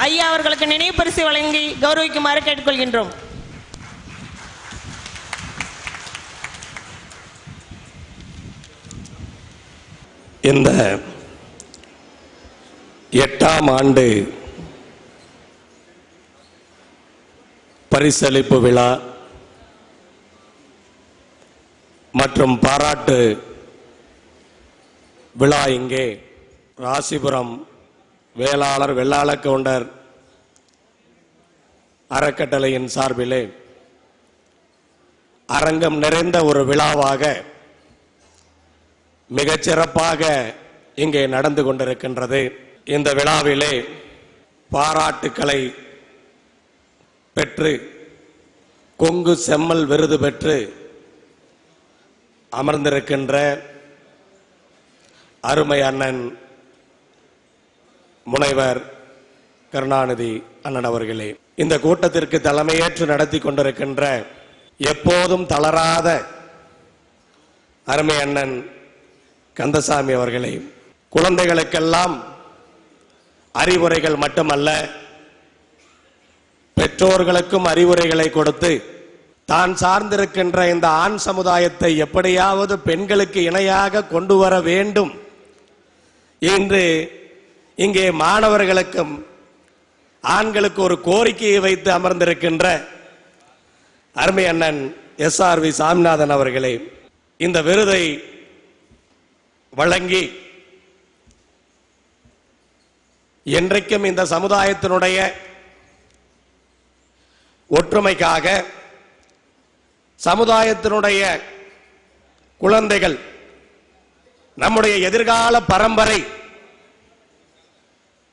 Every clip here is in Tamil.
ஐயா அவர்களுக்கு நினைவு பரிசு வழங்கி கௌரவிக்குமாறு கேட்டுக்கொள்கின்றோம். இந்த 8ஆம் ஆண்டு பரிசளிப்பு விழா மற்றும் பாராட்டு விழா இங்கே ராசிபுரம் வேளாளர் வெள்ளாள கவுண்டர் அறக்கட்டளையின் சார்பிலே அரங்கம் நிறைந்த ஒரு விழாவாக மிகச்சிறப்பாக இங்கே நடந்து கொண்டிருக்கின்றது. இந்த விழாவிலே பாராட்டுக்களை பெற்று கொங்கு செம்மல் விருது பெற்று அமர்ந்திருக்கின்ற அருமை அண்ணன் முனைவர் கருணாநிதி அண்ணன் அவர்களே, இந்த கூட்டத்திற்கு தலைமையேற்று நடத்தி கொண்டிருக்கின்ற எப்போதும் தளராத அருமை அண்ணன் கந்தசாமி அவர்களே, குழந்தைகளுக்கெல்லாம் அறிவுரைகள் மட்டுமல்ல, பெற்றோர்களுக்கும் அறிவுரைகளை கொடுத்து தான் சார்ந்திருக்கின்ற இந்த ஆண் சமுதாயத்தை எப்படியாவது பெண்களுக்கு இணையாக கொண்டு வர வேண்டும் என்று இங்கே மாணவர்களுக்கும் ஆண்களுக்கு ஒரு கோரிக்கையை வைத்து அமர்ந்திருக்கின்ற அருமை அண்ணன் SRV சாமிநாதன் அவர்களே, இந்த விருதை வழங்கி என்றைக்கும் இந்த சமுதாயத்தினுடைய ஒற்றுமைக்காக சமுதாயத்தினுடைய குழந்தைகள் நம்முடைய எதிர்கால பரம்பரை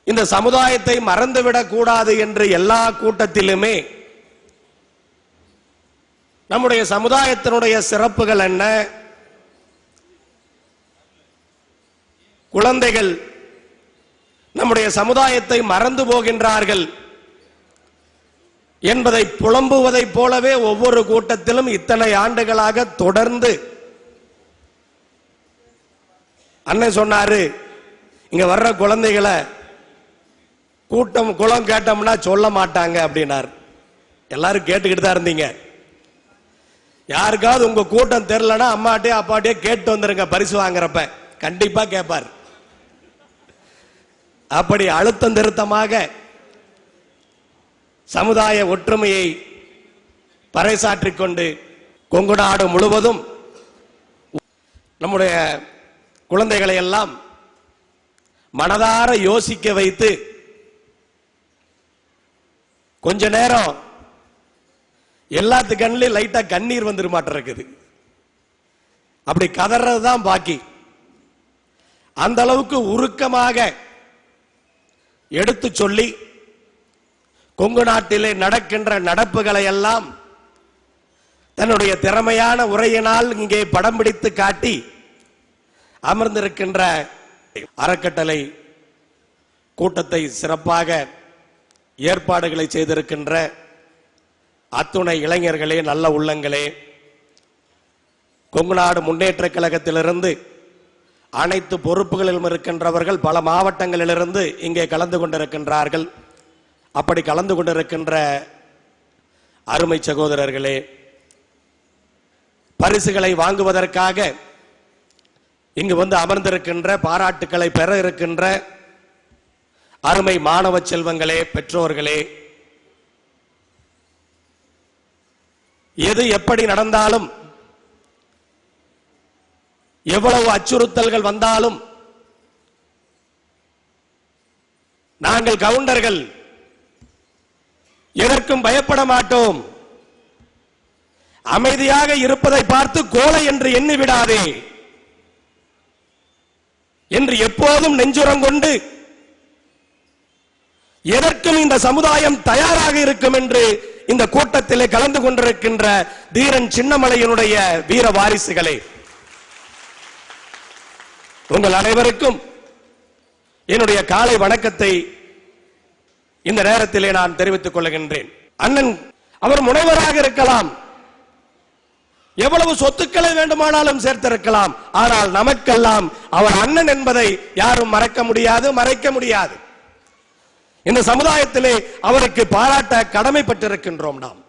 இந்த சமுதாயத்தை மறந்துவிடக் கூடாது என்று எல்லா கூட்டத்திலுமே நம்முடைய சமுதாயத்தினுடைய சிறப்புகள் என்ன, குழந்தைகள் நம்முடைய சமுதாயத்தை மறந்து போகின்றார்கள் என்பதை புலம்புவதைப் போலவே ஒவ்வொரு கூட்டத்திலும் இத்தனை ஆண்டுகளாக தொடர்ந்து அண்ணன் சொன்னாரு, இங்க வர்ற குழந்தைகளை கூட்டம் குளம் கேட்டோம்னா சொல்ல மாட்டாங்க அப்படின்னார். எல்லாரும் கேட்டுக்கிட்டு தான் இருந்தீங்க. யாருக்காவது உங்க கூட்டம் தெரியலன்னா அம்மாட்டே அப்பாட்டே கேட்டு வந்துருங்க, பரிசு வாங்குறப்ப கண்டிப்பா கேட்பார். அப்படி அழுத்தம் திருத்தமாக சமுதாய ஒற்றுமையை பறைசாற்றிக் கொண்டு கொங்கு நாடு முழுவதும் நம்முடைய குழந்தைகளை எல்லாம் மனதார யோசிக்க வைத்து கொஞ்ச நேரம் எல்லாத்து கண்ணிலையும் லைட்டா கண்ணீர் வந்துரு மாட்டிருக்குது. அப்படி கதறதுதான் பாக்கி. அந்த அளவுக்கு உருக்கமாக எடுத்து சொல்லி கொங்கு நாட்டிலே நடக்கின்ற நடப்புகளை எல்லாம் தன்னுடைய திறமையான உரையினால் இங்கே படம் பிடித்து காட்டி அமர்ந்திருக்கின்ற அறக்கட்டளை கூட்டத்தை சிறப்பாக ஏற்பாடுகளை செய்திருக்கின்ற அத்துணை இளைஞர்களே, நல்ல உள்ளங்களே, கொங்கு நாடு முன்னேற்ற கழகத்திலிருந்து அனைத்து பொறுப்புகளிலும் இருக்கின்றவர்கள் பல மாவட்டங்களிலிருந்து இங்கே கலந்து கொண்டிருக்கின்றார்கள். அப்படி கலந்து கொண்டிருக்கின்ற அருமை சகோதரர்களே, பரிசுகளை வாங்குவதற்காக இங்கு வந்து அமர்ந்திருக்கின்ற பாராட்டுக்களை பெற இருக்கின்ற அருமை மாணவ செல்வங்களே, பெற்றோர்களே, எது எப்படி நடந்தாலும் எவ்வளவு அச்சுறுத்தல்கள் வந்தாலும் நாங்கள் கவுண்டர்கள் எதற்கும் பயப்பட மாட்டோம். அமைதியாக இருப்பதை பார்த்து கோலை என்று எண்ணி விடாதே என்று எப்போதும் நெஞ்சுரம் கொண்டு எதற்கும் இந்த சமுதாயம் தயாராக இருக்கும் என்று இந்த கூட்டத்திலே கலந்து கொண்டிருக்கின்ற தீரன் சின்னமலையினுடைய வீர வாரிசுகளே, உங்கள் அனைவருக்கும் என்னுடைய காலை வணக்கத்தை இந்த நேரத்திலே நான் தெரிவித்துக் கொள்கின்றேன். அண்ணன் அவர் முனைவராக இருக்கலாம், எவ்வளவு சொத்துக்களை வேண்டுமானாலும் சேர்த்திருக்கலாம், ஆனால் நமக்கெல்லாம் அவர் அண்ணன் என்பதை யாரும் மறக்க முடியாது, மறைக்க முடியாது. இந்த சமுதாயத்திலே அவருக்கு பாராட்ட கடமைப்பட்டிருக்கின்றோம் நாம்.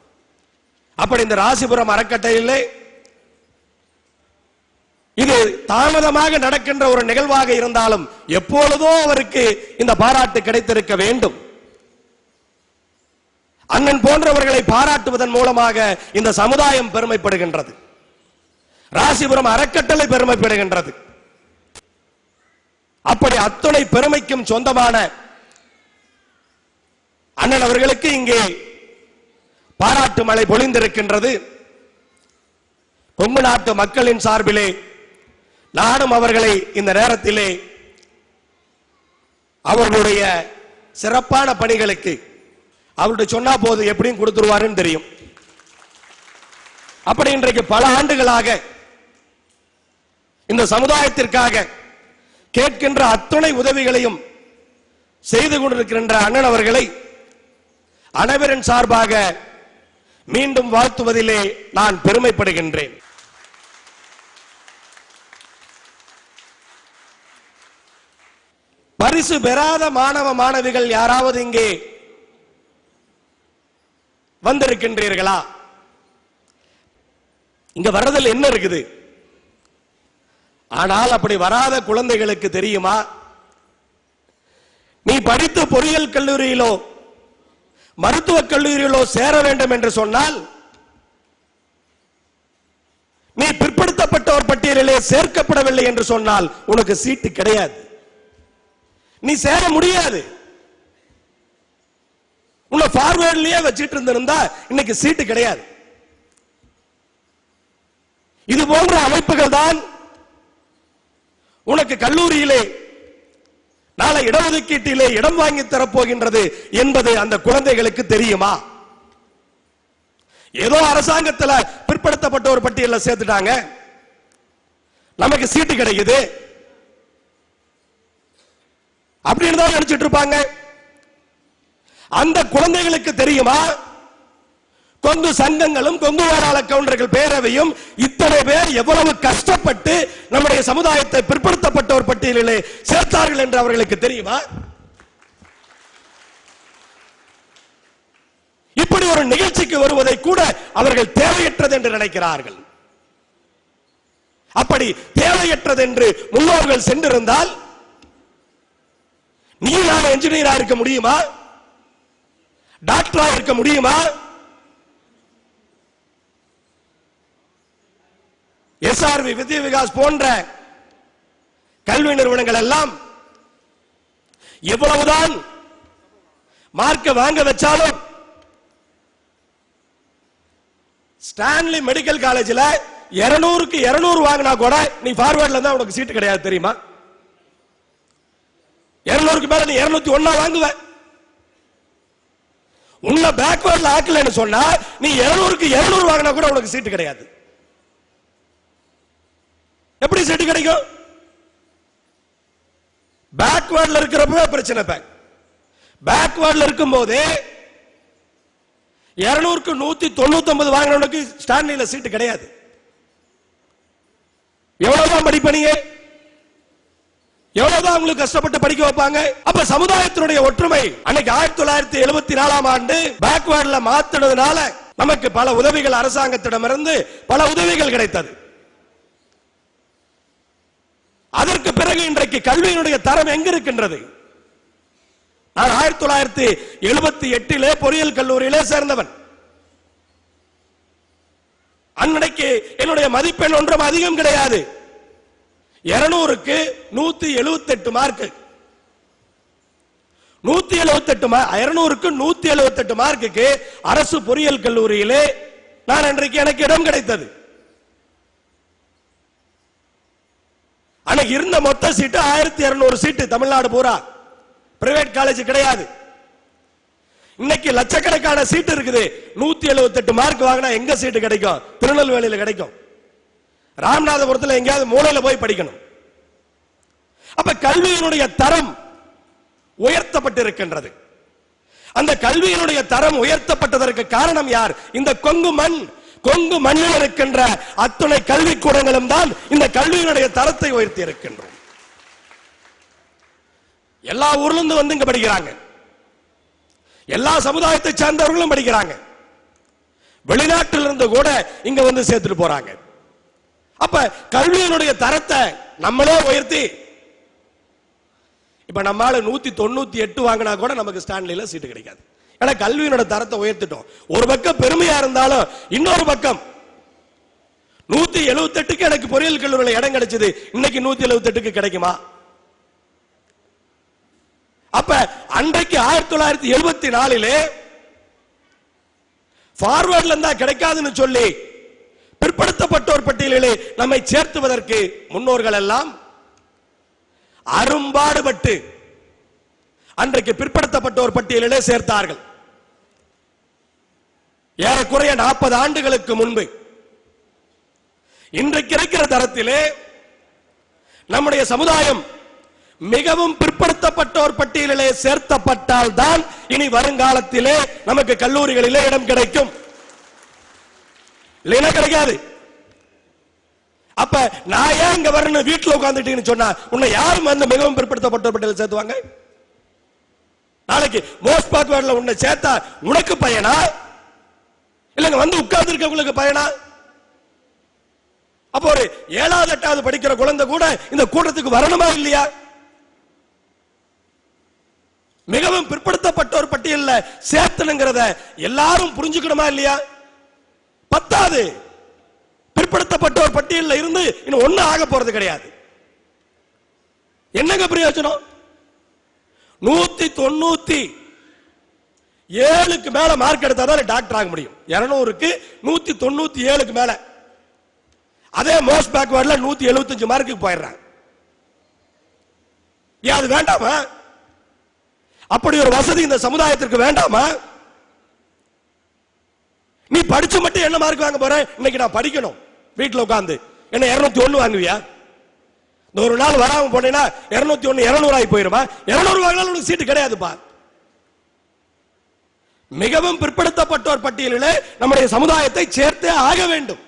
அப்படி இந்த ராசிபுரம் அறக்கட்டளையிலே இது தாமதமாக நடக்கின்ற ஒரு நிகழ்வாக இருந்தாலும் எப்பொழுதோ அவருக்கு இந்த பாராட்டு கிடைத்திருக்க வேண்டும். அண்ணன் போன்றவர்களை பாராட்டுவதன் மூலமாக இந்த சமுதாயம் பெருமைப்படுகின்றது, ராசிபுரம் அறக்கட்டளை பெருமைப்படுகின்றது. அப்படி அத்துணை பெருமைக்கும் சொந்தமான அண்ணன் அவர்களுக்கு இங்கே பாராட்டு மழை பொழிந்திருக்கின்றது. கொங்கு நாட்டு மக்களின் சார்பிலே நானும் அவர்களை இந்த நேரத்திலே அவர்களுடைய சிறப்பான பணிகளுக்கு அவருடைய சொன்னா போது எப்படியும் கொடுத்துருவாருன்னு தெரியும். அப்படி இன்றைக்கு பல ஆண்டுகளாக இந்த சமுதாயத்திற்காக கேட்கின்ற அத்துணை உதவிகளையும் செய்து கொண்டிருக்கின்ற அண்ணன் அவர்களை அனைவரின் சார்பாக மீண்டும் வாழ்த்துவதிலே நான் பெருமைப்படுகின்றேன். பரிசு பெறாத மாணவ மாணவிகள் யாராவது இங்கே வந்திருக்கின்றீர்களா? இங்க வர்றதில் என்ன இருக்குது? ஆனால் அப்படி வராத குழந்தைகளுக்கு தெரியுமா, நீ படித்து பொறியியல் கல்லூரியிலோ மருத்துவக் கல்லூரியிலோ சேர வேண்டும் என்று சொன்னால் நீ பிற்படுத்தப்பட்டோர் பட்டியலிலே சேர்க்கப்படவில்லை என்று சொன்னால் உனக்கு சீட்டு கிடையாது, நீ சேர முடியாது. உன்னை ஃபார்வர்ட்லயே வச்சிட்டு இருந்திருந்தா இன்னைக்கு சீட்டு கிடையாது. இது போன்ற அமைப்புகள் தான் உனக்கு கல்லூரியிலே நாளை இடஒதுக்கீட்டிலே இடம் வாங்கி தரப்போகின்றது என்பது அந்த குழந்தைகளுக்கு தெரியுமா? ஏதோ அரசாங்கத்தில் பிற்படுத்தப்பட்ட ஒரு பட்டியலில் சேர்த்துட்டாங்க, நமக்கு சீட்டு கிடைக்குது அப்படின்னு தான் நினைச்சிட்டு இருப்பாங்க. அந்த குழந்தைகளுக்கு தெரியுமா, கொங்கு சங்கங்களும் கொங்கு வேளாள கவுண்டர்கள் பேரவையும் இத்தனை பேர் எவ்வளவு கஷ்டப்பட்டு நம்முடைய சமுதாயத்தை பிற்படுத்தப்பட்டோர் பட்டியலிலே சேர்த்தார்கள் என்று அவர்களுக்கு தெரியுமா? இப்படி ஒரு நிகழ்ச்சிக்கு வருவதை கூட அவர்கள் தேவையற்றது என்று நினைக்கிறார்கள். அப்படி தேவையற்றது என்று முன்னோர்கள் சென்றிருந்தால் நீ நான் என்ஜினியரா இருக்க முடியுமா? டாக்டரா இருக்க முடியுமா? எஸ்ஆர்வி வித்யா விகாஸ் போன்ற கல்வி நிறுவனங்கள் எல்லாம் எவ்வளவுதான் மார்க்க வாங்க வச்சாலும் ஸ்டான்லி மெடிக்கல் காலேஜில் 200க்கு 200 வாங்கினா கூட நீ ஃபார்வர்ட்ல இருந்தா உனக்கு சீட்டு கிடையாது தெரியுமா? 200க்கு மேல நீ 201 வாங்குவ. உன்னை பேக்வர்ட்ல ஆக்கலன்னு சொன்னா நீ 200க்கு 200 வாங்கினா கூட உனக்கு சீட்டு கிடையாது. எப்படி சீட்டு கிடைக்கும்? பேக்வர்ட்ல இருக்கிறப்ப பிரச்சனை. பேக்வர்ட்ல இருக்கும் போதே 200க்கு 199 வாங்கினவனுக்கு ஸ்டான்லில சீட்டு கிடையாது. எவ்வளவுதான் படிப்பீங்க, எவ்வளவுதான் உங்களுக்கு கஷ்டப்பட்டு படிக்க வைப்பாங்க. அப்ப சமுதாயத்தினுடைய ஒற்றுமை அன்னைக்கு 1974ஆம் ஆண்டு பேக்வர்ட்ல மாத்தினதுனால நமக்கு பல உதவிகள் அரசாங்கத்திடமிருந்து பல உதவிகள் கிடைத்தது. அதற்கு பிறகு இன்றைக்கு கல்வியினுடைய தரம் எங்க இருக்கின்றது? நான் 1978 பொறியியல் கல்லூரியிலே சேர்ந்தவன். அன்னைக்கு என்னுடைய மதிப்பெண் ஒன்றும் அதிகம் கிடையாது. 200க்கு 178 மார்க். 200க்கு 178 மார்க்குக்கு அரசு பொறியியல் கல்லூரியிலே நான் இன்றைக்கு எனக்கு இடம் கிடைத்தது. அன்னைக்கு இருந்த மொத்த சீட்டு 1200 சீட்டு தமிழ்நாடு பூரா. பிரைவேட் காலேஜ் கிடையாது. இன்னைக்கு லட்சக்கணக்கான சீட்டு இருக்குது. 178 மார்க் வாங்கினா எங்க சீட்டு கிடைக்கும்? திருநெல்வேலியில கிடைக்கும், ராமநாதபுரத்தில் எங்கேயாவது மூலையில போய் படிக்கணும். அப்ப கல்வியினுடைய தரம் உயர்த்தப்பட்டிருக்கின்றது. அந்த கல்வியினுடைய தரம் உயர்த்தப்பட்டதற்கு காரணம் யார்? இந்த கொங்கு மண். கொங்கு மண்ணில் இருக்கின்ற அத்துணை கல்விக்கூடங்களும் தான் இந்த கல்வியினுடைய தரத்தை உயர்த்தி இருக்கின்றோம். எல்லா ஊர்ல இருந்து வந்து இங்க படிக்கிறாங்க. எல்லா சமுதாயத்தை சார்ந்தவர்களும் படிக்கிறாங்க. வெளிநாட்டில் இருந்து கூட இங்க வந்து சேர்த்துட்டு போறாங்க. அப்ப கல்வியினுடைய தரத்தை நம்மளே உயர்த்தி, இப்ப நம்மால 198 வாங்கினா கூட நமக்கு ஸ்டான்லில சீட்டு கிடைக்காது. ஏன்னா கல்வியினோட தரத்தை உயர்த்திட்டோம். ஒரு பக்கம் பெருமையா இருந்தாலும் இன்னொரு பக்கம் 178க்கு எனக்கு பொறியியல் கல்லூரியில் இடம் கிடைச்சது, இன்னைக்கு 178க்கு கிடைக்குமா? அப்ப அன்றைக்கு 1974 ஃபார்வர்ட்ல இருந்தா கிடைக்காதுன்னு சொல்லி பிற்படுத்தப்பட்டோர் பட்டியலிலே நம்மை சேர்த்துவதற்கு முன்னோர்கள் எல்லாம் அரும்பாடுபட்டு அன்றைக்கு பிற்படுத்தப்பட்டோர் பட்டியலிலே சேர்த்தார்கள். ஏறக்குறைய 40 ஆண்டுகளுக்கு முன்பு. இன்றைக்கு இருக்கிற தரத்திலே நம்முடைய சமுதாயம் மிகவும் பிற்படுத்தப்பட்டோர் பட்டியலிலே சேர்த்தப்பட்டால் தான் இனி வருங்காலத்திலே நமக்கு கல்லூரிகளிலே இடம் கிடைக்கும், இல்லைன்னா கிடைக்காது. அப்ப நான் ஏன் இங்க வரணும் வீட்டுல உட்கார்ந்துட்டீங்கன்னு சொன்னா உன்னை யாரும் வந்து மிகவும் பிற்படுத்தப்பட்டோர் பட்டியலில் சேர்த்துவாங்க? நாளைக்கு மோஸ்ட் பாக்வர்ட்ல உன்னை சேர்த்தா உனக்கு பயனா இல்லங்க வந்து உட்கார்ந்து இருக்கவங்களுக்கு பயனா? அப்போ ஒரு 7வது 8வது படிக்கிற குழந்தை கூட இந்த கூட்டத்துக்கு வரணுமா இல்லையா? மிகவும் பிற்படுத்தப்பட்டோர் பட்டியலில் சேர்த்தனுங்கிறத எல்லாரும் புரிஞ்சுக்கணுமா இல்லையா? 10வது பிற்படுத்தப்பட்டோர் பட்டியலில் இருந்து இன்னும் ஒண்ணு ஆக போறது கிடையாது. என்னங்க பிரயோஜனம்? 197க்கு மேல மார்க் எடுத்தாதான் டாக்டர் ஆக முடியும். 200க்கு 197க்கு மேல. அதே மோஸ்ட் பேக்வர்ட்ல 175 மார்க்குக்கு போயிடுறாங்க. அது வேண்டாமா? அப்படி ஒரு வசதி இந்த சமுதாயத்திற்கு வேண்டாமா? நீ படிச்சு மட்டும் என்ன மார்க் வாங்க போற? இன்னைக்கு நான் படிக்கணும் வீட்டுல உட்கார்ந்து என்ன 201 வாங்குவியா? இந்த ஒரு நாள் வராம போனீங்கன்னா 201 200 ஆகி போயிருமா? 200 வாங்கினாலும் உனக்கு சீட்டு கிடையாதுப்பா. மிகவும் பிற்படுத்தப்பட்டோர் பட்டியலிலே நம்முடைய சமுதாயத்தை சேர்த்தே ஆக வேண்டும்.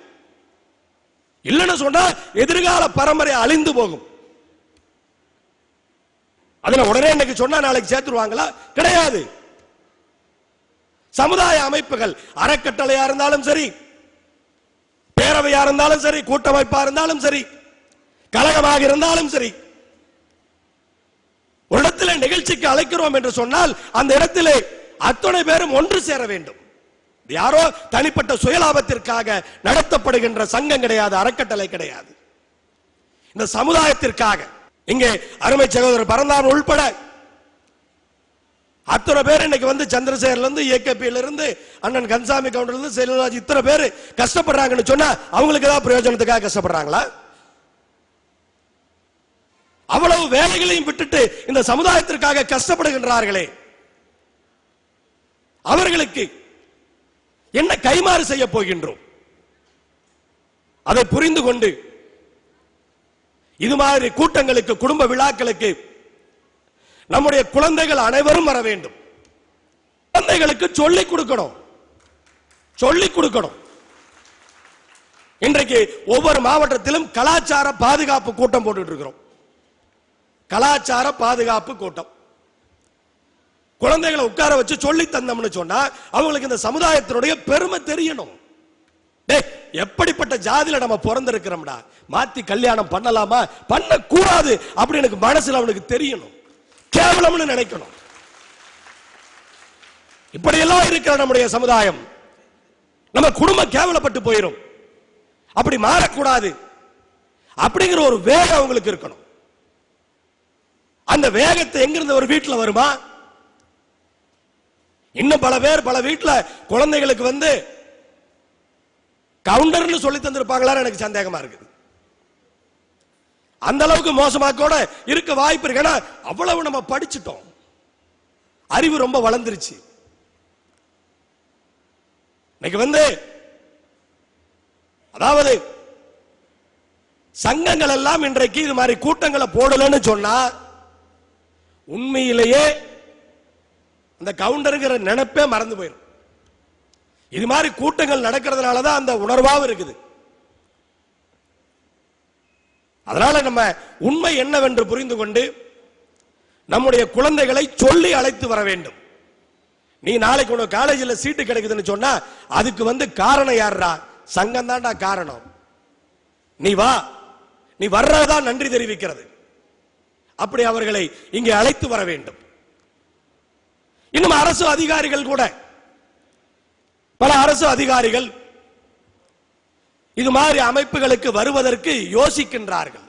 இல்லைன்னு சொன்னா எதிர்கால பரம்பரை அழிந்து போகும். அதுல உடனே இன்னைக்கு சொன்னா நாளைக்கு சேர்த்துருவாங்களா? கிடையாது. சமுதாய அமைப்புகள் அறக்கட்டளையா இருந்தாலும் சரி, பேரவையா இருந்தாலும் சரி, கூட்டமைப்பா இருந்தாலும் சரி, கழகமாக இருந்தாலும் சரி, ஒரு இடத்துல நிகழ்ச்சிக்கு அழைக்கிறோம் என்று சொன்னால் அந்த இடத்திலே அத்தனை பேரும் ஒன்று சேர வேண்டும். யாரோ தனிப்பட்ட சுயலாபத்திற்காக நடத்தப்படுகின்ற சங்கம் கிடையாது, அறக்கட்டளை கிடையாது. இந்த சமுதாயத்திற்காக இங்கே அருமை சகோதரர் பரந்தாமன் உள்பட அத்தனை பேர் இன்னைக்கு வந்து சந்திரசேகர்ல இருந்து ஏகேபியில இருந்து அண்ணன் கன்சாமி கவுண்டர்ல இருந்து செல்வராஜ் இத்தனை பேர் கஷ்டப்படுறாங்கன்னு சொன்னா அவங்களுக்கு ஏதாவது பிரயோஜனத்துக்காக கஷ்டப்படுறாங்களா? அவ்வளவு வேலைகளையும் விட்டுட்டு இந்த சமுதாயத்திற்காக கஷ்டப்படுகின்றார்களே, அவர்களுக்கு என்ன கைமாறு செய்ய போகின்றோம்? அதை புரிந்து கொண்டு இது மாதிரி கூட்டங்களுக்கு, குடும்ப விழாக்களுக்கு நம்முடைய குழந்தைகள் அனைவரும் வர வேண்டும். குழந்தைகளுக்கு சொல்லிக் கொடுக்கணும். இன்றைக்கு ஒவ்வொரு மாவட்டத்திலும் கலாச்சார பாதுகாப்பு கூட்டம் போட்டுட்டு இருக்கிறோம். கலாச்சார பாதுகாப்பு கூட்டம். குழந்தைகளை உட்கார வச்சு சொல்லி தந்தோம்னு சொன்னா அவங்களுக்கு இந்த சமுதாயத்தினுடைய பெருமை தெரியணும். எப்படிப்பட்ட ஜாதியில நம்ம பிறந்திருக்கிறோம்டா, மாத்தி கல்யாணம் பண்ணலாமா பண்ண கூடாது அப்படின்னு மனசுல அவனுக்கு தெரியணும். கேவலம்னு நினைக்கணும். இப்படியெல்லாம் இருக்கிற நம்முடைய சமுதாயம், நம்ம குடும்பம் கேவலப்பட்டு போயிடும். அப்படி மாறக்கூடாது அப்படிங்கிற ஒரு வேகம் அவங்களுக்கு இருக்கணும். அந்த வேகத்தை எங்கிருந்து ஒரு வீட்டுல வருமா? இன்னும் பல பேர் பல வீட்டுல குழந்தைகளுக்கு வந்து கவுண்டர்னு சொல்லி தந்திருப்பாங்களா எனக்கு சந்தேகமா இருக்குது. அந்த அளவுக்கு மோசமா கூட இருக்க வாய்ப்பு இருக்கு. ஏன்னா அவ்வளவு நம்ம படிச்சுட்டோம், அறிவு ரொம்ப வளர்ந்துருச்சு. இன்னைக்கு வந்து அதாவது சங்கங்கள் எல்லாம் இன்றைக்கு இது மாதிரி கூட்டங்களை போடலன்னு சொன்னா உண்மையிலேயே அந்த கவுண்டருங்கிற நினைப்பே மறந்து போயிடும். இது மாதிரி கூட்டங்கள் நடக்கிறதுனாலதான் அந்த உணர்வாகவும் இருக்குது. அதனால நம்ம உண்மை என்னவென்று புரிந்து கொண்டு நம்முடைய குழந்தைகளை சொல்லி அழைத்து வர வேண்டும். நீ நாளைக்கு உனக்கு காலேஜில் சீட்டு கிடைக்குதுன்னு சொன்னா அதுக்கு காரணம் யாரா? சங்கம் தான்டா காரணம். நீ வா, நீ வர்றதுதான் நன்றி தெரிவிக்கிறது. அப்படி அவர்களை இங்கே அழைத்து வர வேண்டும். இன்னும் அரசு அதிகாரிகள் கூட, பல அரசு அதிகாரிகள் இது மாதிரி அமைப்புகளுக்கு வருவதற்கு யோசிக்கின்றார்கள்.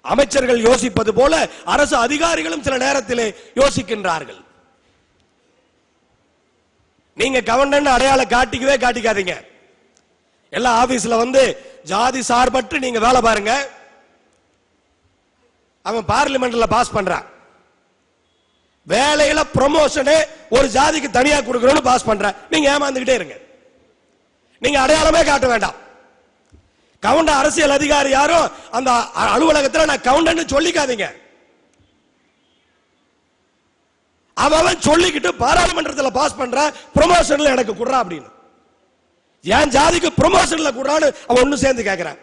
அமைச்சர்கள் யோசிப்பது போல அரசு அதிகாரிகளும் சில நேரத்திலே யோசிக்கின்றார்கள். நீங்க கவர்னர் அடையாளம் காட்டிக்காதீங்க. எல்லா ஆபீஸ்ல ஜாதி சார்பற்று நீங்க வேலை பாருங்க. அவன் பார்லிமெண்ட்ல பாஸ் பண்றான், வேலையில ப்ரமோஷனே ஒரு ஜாதிக்கு தனியா கொடுக்கணும்னு பாஸ் பண்ற. நீங்க ஏமாந்துகிட்டே இருங்க, நீங்க அடையாளமே காட்ட வேண்டாம். கவுண்டர் அரசியல் அதிகாரி யாரும் அந்த அலுவலகத்தில் நான் கவுண்டர்னு சொல்லிக்காதீங்க. அவன் சொல்லிக்கிட்டு பாராளுமன்றத்தில் பாஸ் பண்ற ப்ரமோஷன்ல எனக்கு குடுறா அப்படின்னு, என் ஜாதிக்கு ப்ரமோஷன்ல குடுறான்னு அவன் ஒண்ணு சேர்ந்து கேட்கிறான்.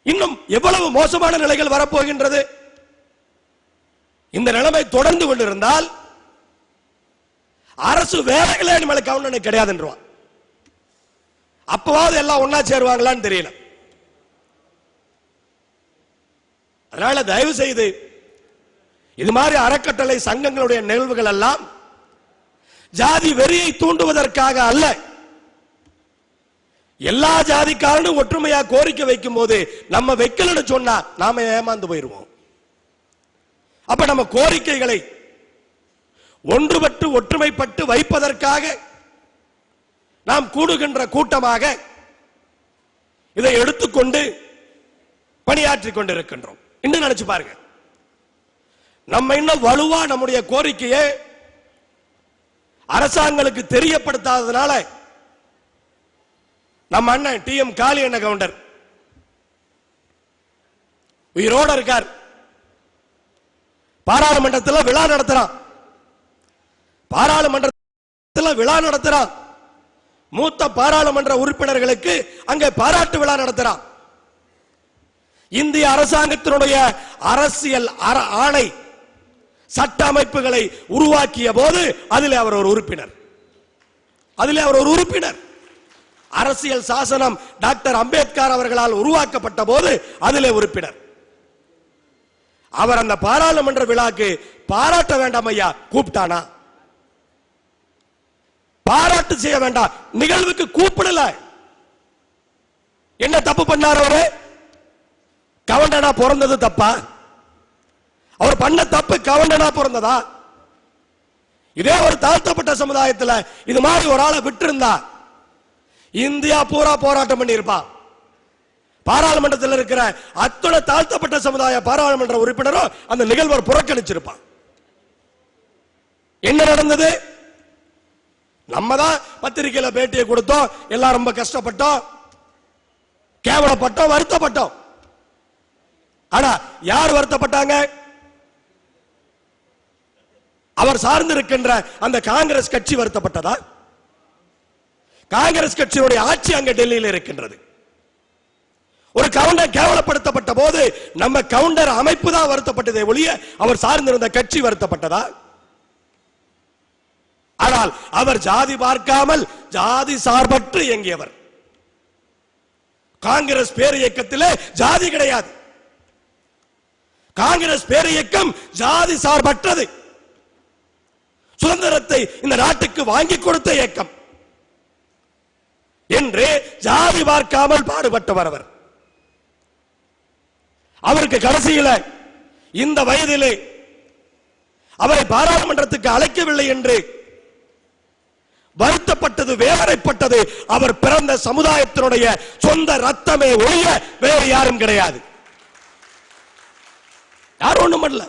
இன்னும் எவ்வளவு மோசமான நிலைகள் வரப்போகின்றது. இந்த நிலைமை தொடர்ந்து கொண்டிருந்தால் அரசு வேலைகளே நம்மள கவுண்டர் கிடையாதுன்றான். அப்பவாவது எல்லாம் ஒன்னா சேருவாங்களான்னு தெரியல. அதனால தயவு செய்து இது மாதிரி அறக்கட்டளை சங்கங்களுடைய நிகழ்வுகள் எல்லாம் ஜாதி வெறியை தூண்டுவதற்காக அல்ல. எல்லா ஜாதிக்காரனும் ஒற்றுமையா கோரிக்கை வைக்கும் போது நம்ம வைக்கலன்னு சொன்னா நாம ஏமாந்து போயிருவோம். அப்ப நம்ம கோரிக்கைகளை ஒன்றுபட்டு ஒற்றுமைப்பட்டு வைப்பதற்காக நாம் கூடுகின்ற கூட்டமாக இதை எடுத்துக்கொண்டு பணியாற்றிக் கொண்டிருக்கின்றோம். இன்னும் நினைச்சு பாருங்க, நம்ம இன்னும் வலுவா நம்முடைய கோரிக்கையை அரசாங்கங்களுக்கு தெரியப்படுத்தாததுனால நம்ம அண்ணன் டி.எம். காளி அண்ணன் கவுண்டர் உயிரோட இருக்கார். பாராளுமன்றத்தில் விழா நடத்துறான், பாராளுமன்றத்தில் விழா நடத்துறான். மூத்த பாராளுமன்ற உறுப்பினர்களுக்கு அங்கே பாராட்டு விழா நடத்துறான். இந்திய அரசாங்கத்தினுடைய அரசியல் ஆணை சட்ட அமைப்புகளை உருவாக்கிய போது அதில் அவர் ஒரு உறுப்பினர். அரசியல் சாசனம் டாக்டர் அம்பேத்கர் அவர்களால் உருவாக்கப்பட்ட போது அதிலே உறுப்பினர். அவர் அந்த பாராளுமன்ற விழாக்கு பாராட்ட வேண்டாம் ஐயா கூப்பிட்டானா? பாராட்டு செய்ய வேண்டாம், நிகழ்வுக்கு கூப்பிடல. என்ன தப்பு பண்ணார் அவரு? கவுண்டனா பிறந்தது தப்பா? அவர் பண்ண தப்பு கவுண்டனா பிறந்ததா? இதே ஒரு தாழ்த்தப்பட்ட சமுதாயத்தில் இது மாதிரி ஒரு ஆளை விட்டு இருந்தா இந்தியா பூரா போராட்டம் பண்ணி இருப்பான். பாராளுமன்றத்தில் இருக்கிற அத்தனை தாழ்த்தப்பட்ட சமுதாய பாராளுமன்ற உறுப்பினரும் அந்த நிகழ்வை புறக்கணிச்சிருப்பான். என்ன நடந்தது? நம்ம தான் பத்திரிகையில பேட்டியை கொடுத்தோம், எல்லாம் ரொம்ப கஷ்டப்பட்டோம், கேவலப்பட்டோம், வருத்தப்பட்டோம். ஆனா யார் வருத்தப்பட்டாங்க? அவர் சார்ந்திருக்கின்ற அந்த காங்கிரஸ் கட்சி வருத்தப்பட்டதா? காங்கிரஸ் கட்சியுடைய ஆட்சி அங்க டெல்லியில் இருக்கின்றது. ஒரு கவுண்டர் கேவலப்படுத்தப்பட்ட போது நம்ம கவுண்டர் அமைப்பு தான் வருத்தப்பட்டதே ஒழிய அவர் சார்ந்திருந்த கட்சி வருத்தப்பட்டதா? ஆனால் அவர் ஜாதி பார்க்காமல் ஜாதி சார்பற்று இயங்கியவர். காங்கிரஸ் பேர் இயக்கத்திலே ஜாதி கிடையாது. காங்கிரஸ் பேர் இயக்கம் ஜாதி சார்பற்றது. சுதந்திரத்தை இந்த நாட்டுக்கு வாங்கி கொடுத்த இயக்கம் என்று ஜாதி பார்க்காமல் பாடுபட்டவர் அவர். அவருக்கு கடைசியில் இந்த வயதிலே அவரை பாராளுமன்றத்துக்கு அழைக்கவில்லை என்று வருத்தப்பட்டது, வேதனைப்பட்டது அவர் பிறந்த சமுதாயத்தினுடைய சொந்த ரத்தமே ஒழிய வேறு யாரும் கிடையாது. யாரும் ஒண்ணும் பண்ணல.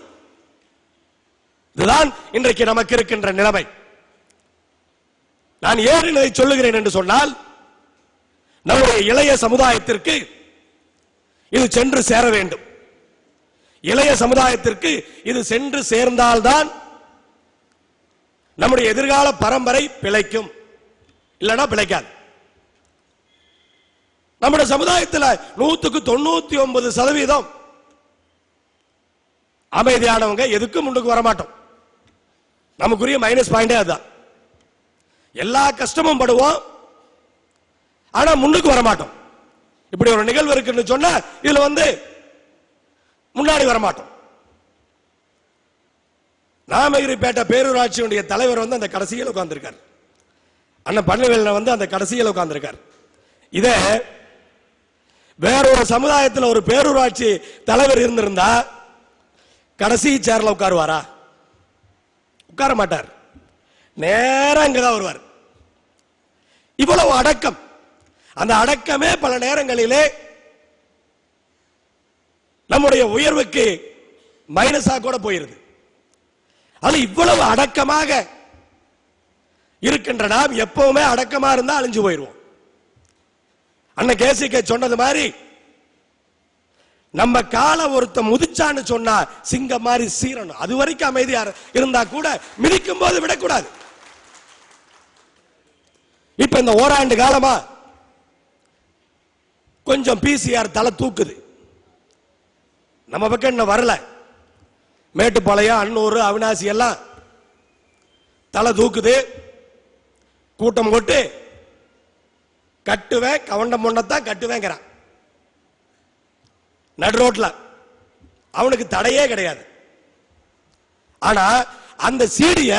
இதுதான் இன்றைக்கு நமக்கு இருக்கின்ற நிலைமை. நான் ஏன் இதை சொல்லுகிறேன் என்று சொன்னால், நம்முடைய இளைய சமுதாயத்திற்கு இது சென்று சேர வேண்டும். இளைய சமுதாயத்திற்கு இது சென்று சேர்ந்தால்தான் நம்முடைய எதிர்கால பரம்பரை பிழைக்கும், இல்லைன்னா பிழைக்காது. நம்முடைய சமுதாயத்தில் 99% அமைதியானவங்க, எதுக்கும் முன்னுக்கு வரமாட்டோம். நமக்குரிய மைனஸ் பாயிண்டே அதுதான். எல்லா கஷ்டமும் படுவோம், ஆனா முன்னுக்கு வர மாட்டோம். இப்படி ஒரு நிகழ்வு இருக்குன்னு சொன்னா இதுல முன்னாடி வர மாட்டோம். நாமகிரிப்பேட்டை பேரூராட்சியுடைய தலைவர் அந்த கடைசியில் உட்கார்ந்திருக்கார். அண்ணன் பழனிவேலன் அந்த கடைசியில் உட்கார்ந்திருக்கார். இத வேறொரு சமுதாயத்தில் ஒரு பேரூராட்சி தலைவர் இருந்திருந்தா கடைசி சேர்ல உட்காருவாரா? உட்கார மாட்டார், நேரா இங்கதான் வருவார். இவ்வளவு அடக்கம். அந்த அடக்கமே பல நேரங்களிலே நம்முடைய உயர்வுக்கு மைனஸா கூட போயிருது. அது இவ்வளவு அடக்கமாக இருக்கின்ற நாம் எப்பவுமே அடக்கமா இருந்தா அழிஞ்சு போயிருவோம். அண்ணன் கேசிகே சொன்னது மாதிரி நம்ம கால ஒருத்த முதிச்சான்னு சொன்னா சிங்கம் மாதிரி சீரணும். அது வரைக்கும் அமைதியா இருந்தா கூட மிதிக்கும் போது விடக்கூடாது. இப்ப இந்த ஓராண்டு காலமா கொஞ்சம் பிசிஆர் தலை தூக்குது. நம்ம பக்கம் இன்னும் வரல. மேட்டுப்பாளையம், அன்னூர், அவினாசி எல்லாம் தலை தூக்குது. கூட்டம் போட்டு கட்டுவேன், கவண்டம் பொண்ணத்தான் கட்டுவேங்கிறான் நடு ரோட்ல. அவனுக்கு தடையே கிடையாது. ஆனா அந்த சீடிய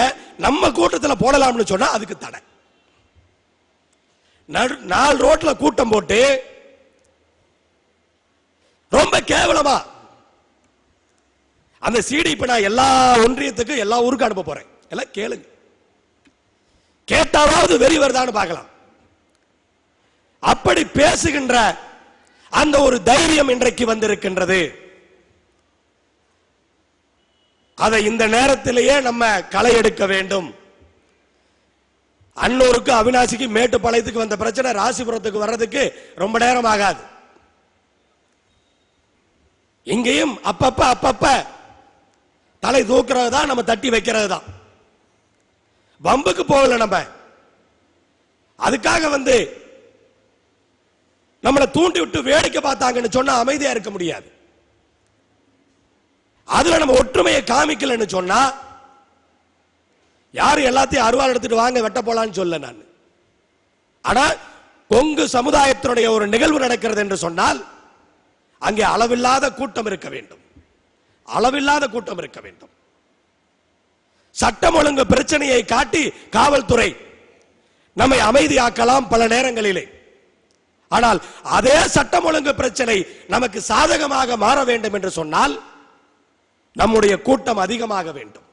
நம்ம கூட்டத்தில் போடலாம்னு சொன்னா அதுக்கு தடை. நாலு ரோட்ல கூட்டம் போட்டு ரொம்ப கேவலமா அந்த சீடி இப்ப நான் எல்லா ஒன்றியத்துக்கும் எல்லா ஊருக்கும் அனுப்ப போறேன். எல்லாம் கேளுங்க, கேட்டாவது வெறி வருதான்னு பார்க்கலாம். அப்படி பேசுகின்ற அந்த ஒரு தைரியம் இன்றைக்கு வந்திருக்கின்றது. அதை இந்த நேரத்திலேயே நம்ம களை எடுக்க வேண்டும். அன்னூருக்கு, அவினாசிக்கு, மேட்டுப்பாளையத்துக்கு வந்த பிரச்சனை ராசிபுரத்துக்கு வர்றதுக்கு ரொம்ப நேரம் ஆகாது. இங்கேயும் அப்பப்ப தலை தூக்குறது தான், நம்ம தட்டி வைக்கிறது தான். வம்புக்கு போகல. நம்ம அதுக்காக நம்மளை தூண்டி விட்டு வேடிக்கை பார்த்தாங்கன்னு சொன்னா அமைதியா இருக்க முடியாது. அதுல நம்ம ஒற்றுமையை காமிக்கலன்னு சொன்னா யாரும் எல்லாத்தையும் அருவாள் எடுத்துட்டு வாங்க வெட்ட போலான்னு சொல்ல நான். ஆனா கொங்கு சமுதாயத்தினுடைய ஒரு நிகழ்வு நடக்கிறது என்று சொன்னால் அங்கே அளவில்லாத கூட்டம் இருக்க வேண்டும். அளவில்லாத கூட்டம் இருக்க வேண்டும். சட்டம் ஒழுங்கு பிரச்சனையை காட்டி காவல்துறை நம்மை அமைதியாக்கலாம் பல நேரங்களிலே. ஆனால் அதே சட்டம் ஒழுங்கு பிரச்சனை நமக்கு சாதகமாக மாற வேண்டும் என்று சொன்னால் நம்முடைய கூட்டம் அதிகமாக வேண்டும்.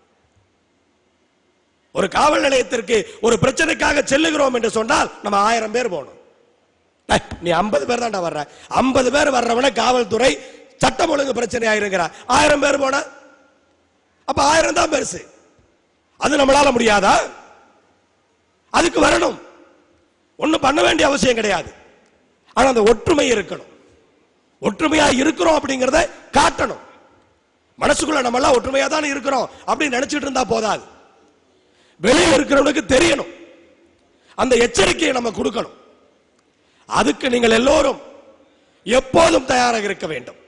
ஒரு காவல் நிலையத்திற்கு ஒரு பிரச்சனைக்காக செல்லுகிறோம் என்று சொன்னால் நம்ம 1000 பேர் போகணும். நீ 50 பேர் தான் வர்ற, 50 பேர் வர்றவன காவல்துறை சட்டம் ஒழுங்கு பிரச்சனை ஆயிருங்கிறார். 1000 பேர் போன அப்ப 1000 தான் பெருசு. அது நம்மளால முடியாதா? அதுக்கு வரணும். ஒண்ணும் பண்ண வேண்டிய அவசியம் கிடையாது. ஆனா அந்த ஒற்றுமை இருக்கணும். ஒற்றுமையா இருக்கிறோம் அப்படிங்கறத காட்டணும். மனசுக்குள்ள நம்ம எல்லாம் ஒற்றுமையா தான் இருக்கிறோம் அப்படின்னு நினைச்சிட்டு இருந்தா போதாது. வெளியில் இருக்கிறவனுக்கு தெரியணும். அந்த எச்சரிக்கையை நம்ம கொடுக்கணும். அதுக்கு நீங்கள் எல்லோரும் எப்போதும் தயாராக இருக்க வேண்டும்.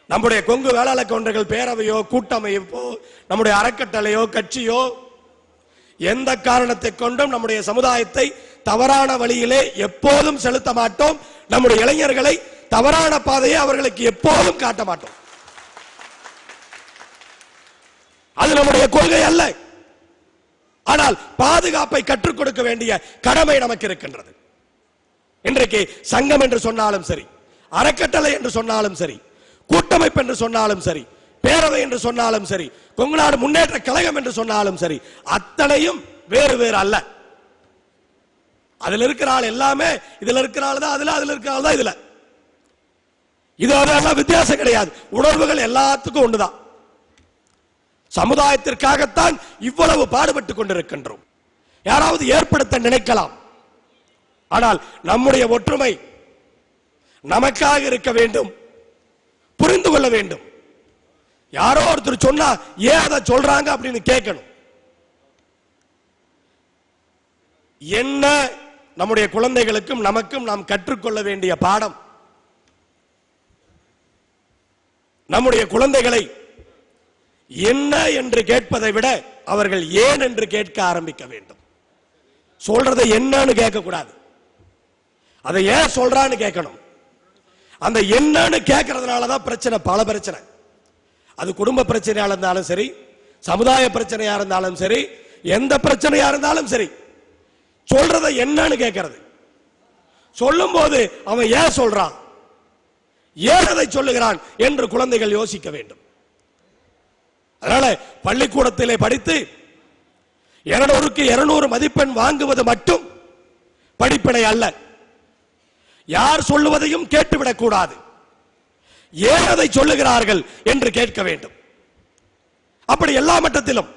நம்முடைய கொங்கு வேளாள கவுண்டர்கள் பேரவையோ கூட்டமைப்போ நம்முடைய அறக்கட்டளையோ கட்சியோ எந்த காரணத்தை கொண்டும் நம்முடைய சமுதாயத்தை தவறான வழியிலே எப்போதும் செலுத்த மாட்டோம். நம்முடைய இளைஞர்களை தவறான பாதையை அவர்களுக்கு எப்போதும் காட்ட மாட்டோம். அது நம்முடைய கொள்கை அல்ல. ஆனால் பாதுகாப்பை கற்றுக் கொடுக்க வேண்டிய கடமை நமக்கு இருக்கின்றது. இன்றைக்கு சங்கம் என்று சொன்னாலும் சரி, அறக்கட்டளை என்று சொன்னாலும் சரி, கூட்டமைப்பு என்று சொன்னாலும் சரி, பேரவை என்று சொன்னாலும் சரி, கொங்கு நாடு முன்னேற்ற கழகம் என்று சொன்னாலும் சரி, அத்தனையும் வேறு வேறு அல்ல. அதுல இருக்கிற ஆள் எல்லாமே இதுல இருக்கிற ஆள் தான் அதுல, அதுல இருக்கிற ஆள் தான் இதுல. இது அதெல்லாம் வித்தியாசம் கிடையாது. உணர்வுகள் எல்லாத்துக்கும் ஒண்ணுதான். சமுதாயத்திற்காகத்தான் இவ்வளவு பாடுபட்டு கொண்டிருக்கின்றோம். யாராவது ஏற்படுத்த நினைக்கலாம். ஆனால் நம்முடைய ஒற்றுமை நமக்காக இருக்க வேண்டும், புரிந்து கொள்ள வேண்டும். யாரோ ஒருத்தர் சொன்னா ஏன் அதை சொல்றாங்க அப்படின்னு கேட்கணும். என்ன நம்முடைய குழந்தைகளுக்கும் நமக்கும் நாம் கற்றுக்கொள்ள வேண்டிய பாடம், நம்முடைய குழந்தைகளை என்ன என்று கேட்பதை விட அவர்கள் ஏன் என்று கேட்க ஆரம்பிக்க வேண்டும். சொல்றதை என்னன்னு கேட்க கூடாது, அதை ஏன் சொல்றான்னு கேட்கணும். அந்த என்னன்னு கேட்கறதுனாலதான் பிரச்சனை, பல பிரச்சனை. அது குடும்ப பிரச்சனையா இருந்தாலும் சரி, சமுதாய பிரச்சனையா இருந்தாலும் சரி, எந்த பிரச்சனையா இருந்தாலும் சரி, சொல்றதை என்னன்னு கேட்கறது. சொல்லும் போது அவன் ஏன் சொல்றான், ஏன் அதை சொல்லுகிறான் என்று குழந்தைகள் யோசிக்க வேண்டும். அதனால பள்ளிக்கூடத்திலே படித்து 200க்கு 200 மதிப்பெண் வாங்குவது மட்டும் படிப்பினை அல்ல. யார் சொல்லுவதையும் கேட்டுவிடக் கூடாது, ஏன் அதை சொல்லுகிறார்கள் என்று கேட்க வேண்டும். அப்படி எல்லா மட்டத்திலும்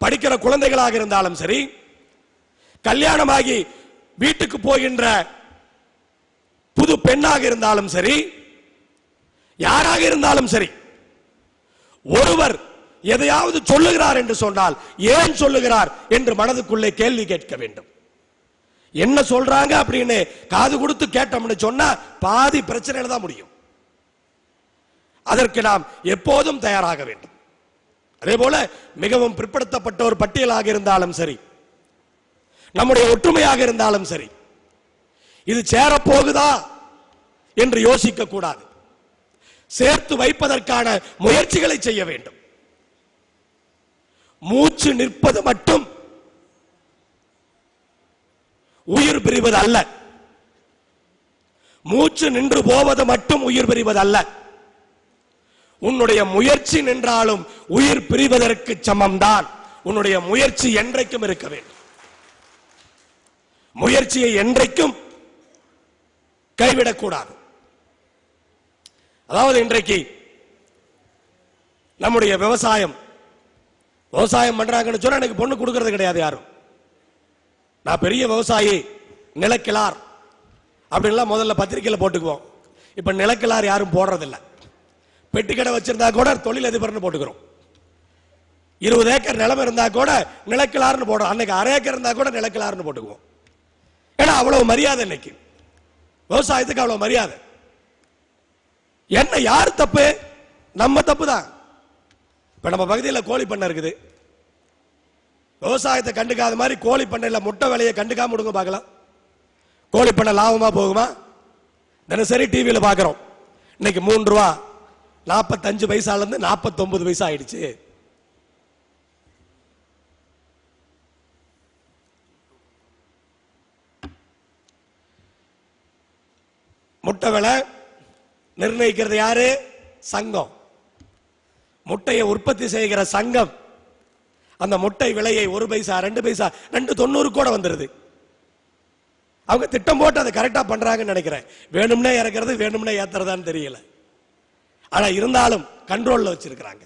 படிக்கிற குழந்தைகளாக இருந்தாலும் சரி, கல்யாணமாகி வீட்டுக்கு போகின்ற புது பெண்ணாக இருந்தாலும் சரி, யாராக இருந்தாலும் சரி, ஒருவர் எதையாவது சொல்லுகிறார் என்று சொன்னால் ஏன் சொல்லுகிறார் என்று மனதுக்குள்ளே கேள்வி கேட்க வேண்டும். என்ன சொல்றாங்க அப்படின்னு காது கொடுத்து கேட்டோம்னு சொன்னா பாதி பிரச்சனையில தான் முடியும். அதற்கு நாம் எப்போதும் தயாராக வேண்டும். அதே போல மிகவும் பிற்படுத்தப்பட்ட ஒரு பட்டியலாக இருந்தாலும் சரி, நம்முடைய ஒற்றுமையாக இருந்தாலும் சரி, இது சேரப்போகுதா என்று யோசிக்க கூடாது. சேர்த்து வைப்பதற்கான முயற்சிகளை செய்ய வேண்டும். மூச்சு நிற்பது மட்டும் உயிர் பிரிவது அல்ல, மூச்சு நின்று போவது மட்டும் உயிர் பிரிவது அல்ல. உன்னுடைய முயற்சி நின்றாலும் உயிர் பிரிவதற்கு சமம்தான். உன்னுடைய முயற்சி என்றைக்கும் இருக்க வேண்டும். முயற்சியை என்றைக்கும் கைவிடக்கூடாது. அதாவது இன்றைக்கு நம்முடைய விவசாயம் பண்றாங்கன்னு சொன்னா எனக்கு பொண்ணு கொடுக்கிறது கிடையாது யாரும். நான் பெரிய விவசாயி, நிலக்கிழார் அப்படின்லாம் முதல்ல பத்திரிகையில் போட்டுக்குவோம். இப்ப நிலக்கிழார் யாரும் போடுறதில்லை. பெட்டிக்கடை வச்சிருந்தா கூட தொழிலதிபர்னு போட்டுக்கிறோம். 20 ஏக்கர் நிலம் இருந்தா கூட நிலக்கிழார்னு போடுறோம். அன்னைக்கு 1/2 ஏக்கர் இருந்தா கூட நிலக்கிழார்னு போட்டுக்குவோம். ஏன்னா அவ்வளவு மரியாதை இன்னைக்கு விவசாயத்துக்கு, அவ்வளவு மரியாதை. என்ன யார் தப்பு? நம்ம தப்பு தான். இப்ப நம்ம பகுதியில் கோழி பண்ணை இருக்குது. விவசாயத்தை கண்டுக்காத மாதிரி கோழி பண்ணையில முட்டை விலையை கண்டுக்காம விடுங்க பார்க்கலாம். கோழி பண்ணை லாபமா போகுமா? தினசரி டிவியில பாக்குறோம். இன்னைக்கு 3 ரூபா 45 பைசால இருந்து 49 பைசா ஆயிடுச்சு. முட்டை விலை நிர்ணயிக்கிறது யாரு? சங்கம். முட்டையை உற்பத்தி செய்கிற சங்கம் அந்த முட்டை விலையை 1 பைசா 2 பைசா 2.90 கூட வந்துருது. அவங்க திட்டம் போட்டு அதை கரெக்டா பண்றாங்கன்னு நினைக்கிறேன். வேணும்னே இறக்கிறது, வேணும்னே ஏத்துறதான்னு தெரியல. ஆனா இருந்தாலும் கண்ட்ரோல்ல வச்சிருக்கிறாங்க.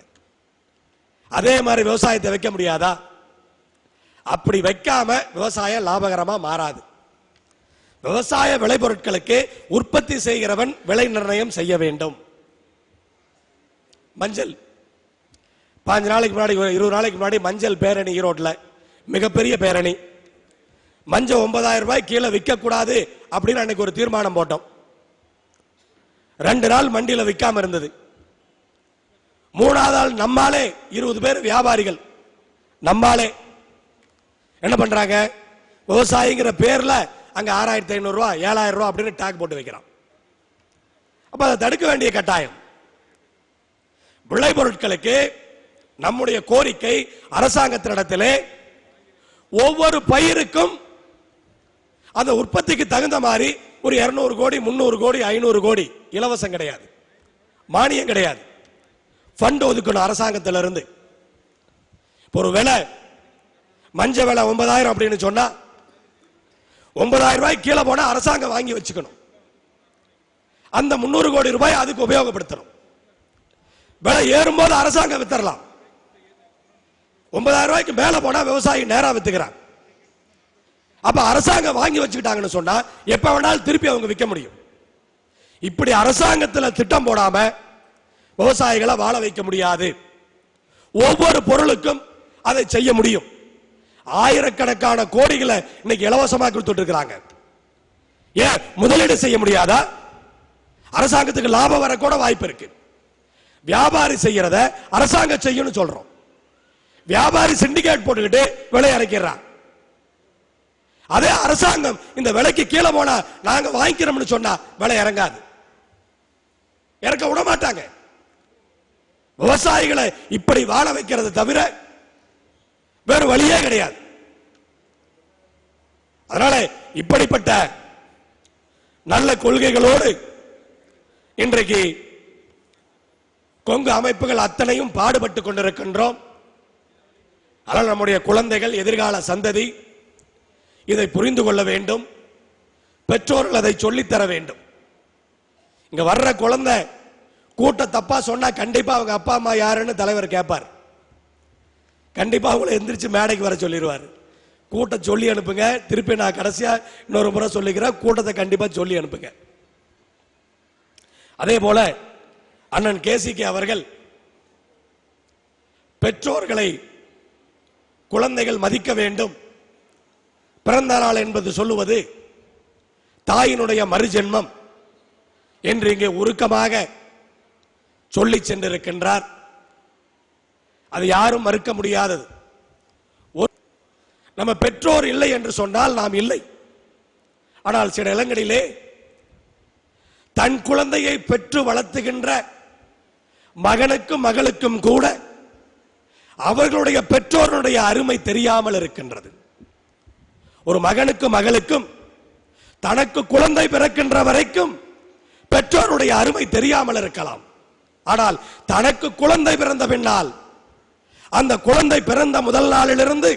அதே மாதிரி விவசாயத்தை வைக்க முடியாதா? அப்படி வைக்காம விவசாயம் லாபகரமா மாறாது. விவசாய விளைபொருட்களுக்கு உற்பத்தி செய்கிறவன் விலை நிர்ணயம் செய்ய வேண்டும். மஞ்சள் 5 நாளைக்கு முன்னாடி 20 நாளைக்கு முன்னாடி மஞ்சள் பேரணி ஈரோட்ல, மிகப்பெரிய பேரணி. மஞ்சள் 9000 ரூபாய் கீழே விற்க கூடாது அப்படின்னு அன்னைக்கு ஒரு தீர்மானம் போட்டோம். 2 நாள் மண்டியில விற்காம இருந்தது. 3ஆவது நாள் நம்மாலே 20 பேர் வியாபாரிகள் நம்மாலே என்ன பண்றாங்க? விவசாயிங்கிற பேர்ல அங்க 6500 ரூபாய் 7000 ரூபாய் அப்படின்னு டாக் போட்டு வைக்கிறான். அப்ப அதை தடுக்க வேண்டிய கட்டாயம். விளைபொருட்களுக்கு நம்முடைய கோரிக்கை அரசாங்கத்தினிடத்திலே ஒவ்வொரு பயிருக்கும் அந்த உற்பத்திக்கு தகுந்த மாதிரி ஒரு 200 கோடி 300 கோடி 500 கோடி இலவசம் கிடையாது, மானியம் கிடையாது, ஃபண்ட் ஒதுக்கணும் அரசாங்கத்திலிருந்து. ஒரு விலை மஞ்ச விலை 9000 அப்படின்னு சொன்னா 9000 ரூபாய் கீழே போனா அரசாங்கம் வாங்கி வச்சுக்கணும். அந்த 300 கோடி ரூபாய் அதுக்கு உபயோகப்படுத்தணும். விலை ஏறும்போது அரசாங்கம் வித்தரலாம். 9000 ரூபாய்க்கு மேல போனா விவசாயி நேரா வித்துக்கிறான். அப்ப அரசாங்கம் வாங்கி வச்சுக்கிட்டாங்கன்னு சொன்னா எப்ப வேணாலும் திருப்பி அவங்க விற்க முடியும். இப்படி அரசாங்கத்தில் திட்டம் போடாம விவசாயிகளை வாழ வைக்க முடியாது. ஒவ்வொரு பொருளுக்கும் அதை செய்ய முடியும். ஆயிரக்கணக்கான கோடிகளை இன்னைக்கு இலவசமாக கொடுத்துட்டு இருக்காங்க. ஏன் முதலீடு செய்ய முடியாதா? அரசாங்கத்துக்கு லாபம் வர கூட வாய்ப்பு இருக்கு. வியாபாரி செய்யறத அரசாங்கம் செய்யணும் சொல்றோம். வியாபாரி சிண்டிகேட் போட்டுக்கிட்டு விலை இறக்கிறான். அதே அரசாங்கம் இந்த விலைக்கு கீழே போனா நாங்க வாங்கிக்கிறோம்னு சொன்னா விலை இறங்காது, இறக்க விட மாட்டாங்க. விவசாயிகளை இப்படி வாழ வைக்கிறது தவிர வேறு வழியே கிடையாது. அதனால இப்படிப்பட்ட நல்ல கொள்கைகளோடு இன்றைக்கு கொங்கு அமைப்புகள் அத்தனையும் பாடுபட்டு கொண்டிருக்கின்றோம். ஆனால் நம்முடைய குழந்தைகள், எதிர்கால சந்ததி இதை புரிந்து கொள்ள வேண்டும். பெற்றோர்கள் அதை சொல்லித்தர வேண்டும். இங்க வர்ற குழந்தை கூட்ட தப்பா சொன்னா கண்டிப்பா அவங்க அப்பா அம்மா யாருன்னு தலைவர் கேட்பார். கண்டிப்பா அவங்களை எந்திரிச்சு மேடைக்கு வர சொல்லிடுவார். கூட்டம் சொல்லி அனுப்புங்க. திருப்பி நான் கடைசியா இன்னொரு முறை சொல்லிக்கிறேன், கூட்டத்தை கண்டிப்பா சொல்லி அனுப்புங்க. அதே போல அண்ணன் கேசிகே அவர்கள் பெற்றோர்களை குழந்தைகள் மதிக்க வேண்டும். பிறந்த நாள் என்பது சொல்லுவது தாயினுடைய மறுஜென்மம் என்று இங்கே உருக்கமாக சொல்லி சென்றிருக்கின்றார். அது யாரும் மறுக்க முடியாதது. நம்ம பெற்றோர் இல்லை என்று சொன்னால் நாம் இல்லை. ஆனால் சில இடங்களிலே தன் குழந்தையை பெற்று வளர்த்துகின்ற மகனுக்கும் மகளுக்கும் கூட அவர்களுடைய பெற்றோருடைய அருமை தெரியாமல் இருக்கின்றது. ஒரு மகனுக்கும் மகளுக்கும் தனக்கு குழந்தை பிறக்கின்ற வரைக்கும் பெற்றோருடைய அருமை தெரியாமல் இருக்கலாம். ஆனால் தனக்கு குழந்தை பிறந்த பின்னால் அந்த குழந்தை பிறந்த முதல் நாளிலிருந்து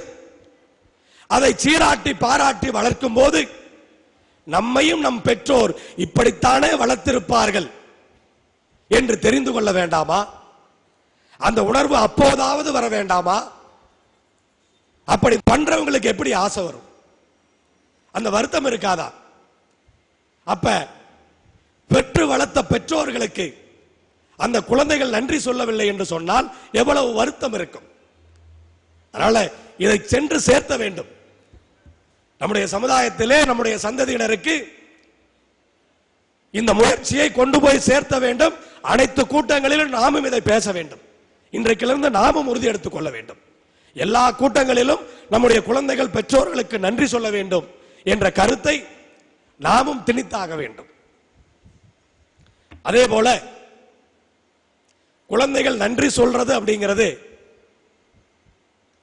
அதை சீராட்டி பாராட்டி வளர்க்கும் போது நம்மையும் நம் பெற்றோர் இப்படித்தானே வளர்த்திருப்பார்கள் என்று தெரிந்து கொள்ள வேண்டாமா? அந்த உணர்வு அப்போதாவது வர வேண்டாமா? அப்படி பண்றவங்களுக்கு எப்படி ஆசை வரும்? அந்த வருத்தம் இருக்காதா? அப்ப பெற்று வளர்த்த பெற்றோர்களுக்கு அந்த குழந்தைகள் நன்றி சொல்லவில்லை என்று சொன்னால் எவ்வளவு வருத்தம் இருக்கும். அதனால இதை சென்று சேர்த்த வேண்டும். நம்முடைய சமுதாயத்திலே நம்முடைய சந்ததியினருக்கு இந்த முயற்சியை கொண்டு போய் சேர்த்த வேண்டும். அனைத்து கூட்டங்களிலும் நாமும் இதை பேச வேண்டும். இன்றைக்கிலிருந்து நாமும் உறுதி எடுத்துக் கொள்ள வேண்டும். எல்லா கூட்டங்களிலும் நம்முடைய குழந்தைகள் பெற்றோர்களுக்கு நன்றி சொல்ல வேண்டும் என்ற கருத்தை நாமும் திணித்தாக வேண்டும். அதே போல குழந்தைகள் நன்றி சொல்றது அப்படிங்கிறது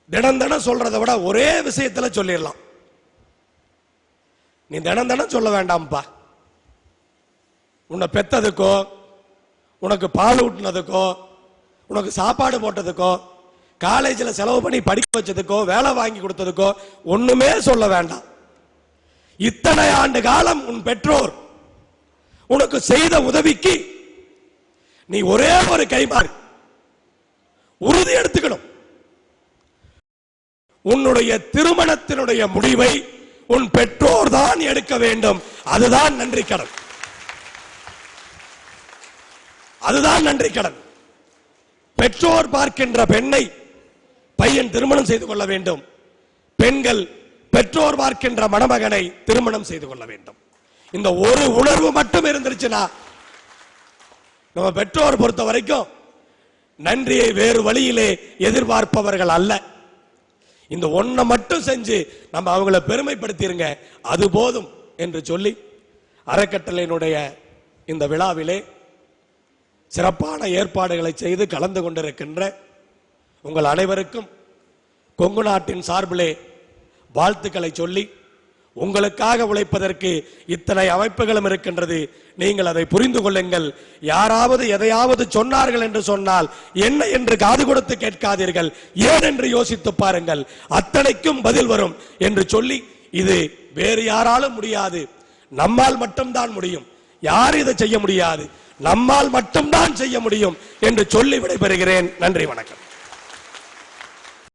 தினம் தினம் சொல்றதை விட ஒரே விஷயத்துல சொல்லிடலாம். நீ தினம் தினம் சொல்ல வேண்டாம்ப்பா. உன்னை பெத்ததுக்கோ, உனக்கு பால் ஊட்டினதுக்கோ, உனக்கு சாப்பாடு போட்டதுக்கோ, காலேஜில் செலவு பண்ணி படிக்க வச்சதுக்கோ, வேலை வாங்கி கொடுத்ததுக்கோ ஒண்ணுமே சொல்ல வேண்டாம். இத்தனை ஆண்டு காலம் உன் பெற்றோர் உனக்கு செய்த உதவிக்கு நீ ஒரே ஒரு கைமாறு உறுதி எடுத்துக்கணும். உன்னுடைய திருமணத்தினுடைய முடிவை உன் பெற்றோர் தான் எடுக்க வேண்டும். அதுதான் நன்றி கடன். அதுதான் நன்றி கடன். பெற்றோர் பார்க்கின்ற பெண்ணை பையன் திருமணம் செய்து கொள்ள வேண்டும். பெண்கள் பெற்றோர் பார்க்கின்ற மணமகனை திருமணம் செய்து கொள்ள வேண்டும். இந்த ஒரு உணர்வு மட்டும் இருந்துருச்சுன்னா நம்ம பெற்றோர் பொறுத்த வரைக்கும் நன்றியை வேறு வழியிலே எதிர்பார்ப்பவர்கள் அல்ல. இந்த ஒன்றை மட்டும் செஞ்சு நம்ம அவங்களை பெருமைப்படுத்திருங்க, அது போதும் என்று சொல்லி அறக்கட்டளையினுடைய இந்த விழாவிலே சிறப்பான ஏற்பாடுகளை செய்து கலந்து கொண்டிருக்கின்ற உங்கள் அனைவருக்கும் கொங்கு நாட்டின் சார்பிலே வாழ்த்துக்களை சொல்லி, உங்களுக்காக உழைப்பதற்கு இத்தனை அமைப்புகளும் இருக்கின்றது, நீங்கள் அதை புரிந்து கொள்ளுங்கள். யாராவது எதையாவது சொன்னார்கள் என்று சொன்னால் என்ன என்று காது கொடுத்து கேட்காதீர்கள், ஏன் என்று யோசித்து பாருங்கள், அத்தனைக்கும் பதில் வரும் என்று சொல்லி, இது வேறு யாராலும் முடியாது, நம்மால் மட்டும்தான் முடியும். யார் இதை செய்ய முடியாது, நம்மால் மட்டும்தான் செய்ய முடியும் என்று சொல்லி விடைபெறுகிறேன். நன்றி, வணக்கம்.